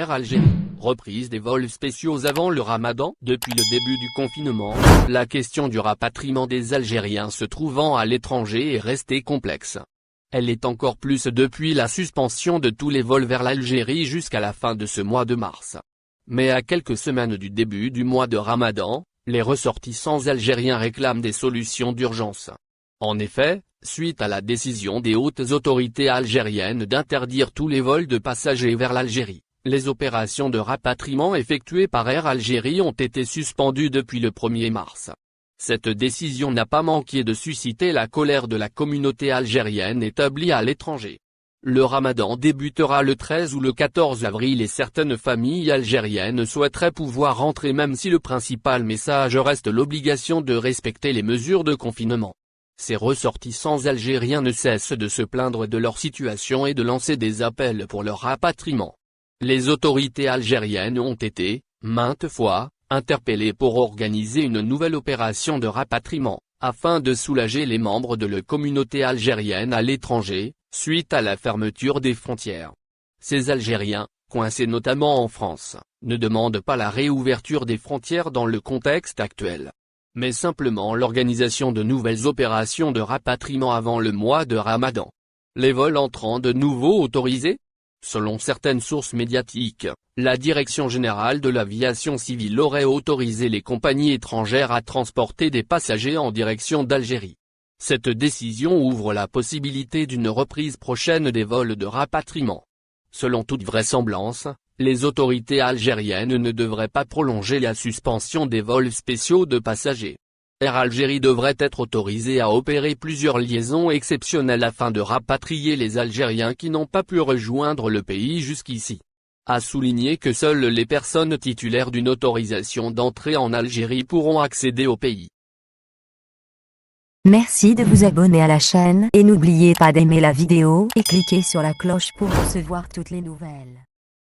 Air Algérie. Reprise des vols spéciaux avant le Ramadan. Depuis le début du confinement, la question du rapatriement des Algériens se trouvant à l'étranger est restée complexe. Elle est encore plus depuis la suspension de tous les vols vers l'Algérie jusqu'à la fin de ce mois de mars. Mais à quelques semaines du début du mois de Ramadan, les ressortissants algériens réclament des solutions d'urgence. En effet, suite à la décision des hautes autorités algériennes d'interdire tous les vols de passagers vers l'Algérie, les opérations de rapatriement effectuées par Air Algérie ont été suspendues depuis le 1er mars. Cette décision n'a pas manqué de susciter la colère de la communauté algérienne établie à l'étranger. Le Ramadan débutera le 13 ou le 14 avril et certaines familles algériennes souhaiteraient pouvoir rentrer même si le principal message reste l'obligation de respecter les mesures de confinement. Ces ressortissants algériens ne cessent de se plaindre de leur situation et de lancer des appels pour leur rapatriement. Les autorités algériennes ont été, maintes fois, interpellées pour organiser une nouvelle opération de rapatriement, afin de soulager les membres de la communauté algérienne à l'étranger, suite à la fermeture des frontières. Ces Algériens, coincés notamment en France, ne demandent pas la réouverture des frontières dans le contexte actuel, mais simplement l'organisation de nouvelles opérations de rapatriement avant le mois de Ramadan. Les vols entrants de nouveau autorisés ? Selon certaines sources médiatiques, la Direction générale de l'aviation civile aurait autorisé les compagnies étrangères à transporter des passagers en direction d'Algérie. Cette décision ouvre la possibilité d'une reprise prochaine des vols de rapatriement. Selon toute vraisemblance, les autorités algériennes ne devraient pas prolonger la suspension des vols spéciaux de passagers. Air Algérie devrait être autorisée à opérer plusieurs liaisons exceptionnelles afin de rapatrier les Algériens qui n'ont pas pu rejoindre le pays jusqu'ici. A souligné que seules les personnes titulaires d'une autorisation d'entrée en Algérie pourront accéder au pays. Merci de vous abonner à la chaîne et n'oubliez pas d'aimer la vidéo et cliquer sur la cloche pour recevoir toutes les nouvelles.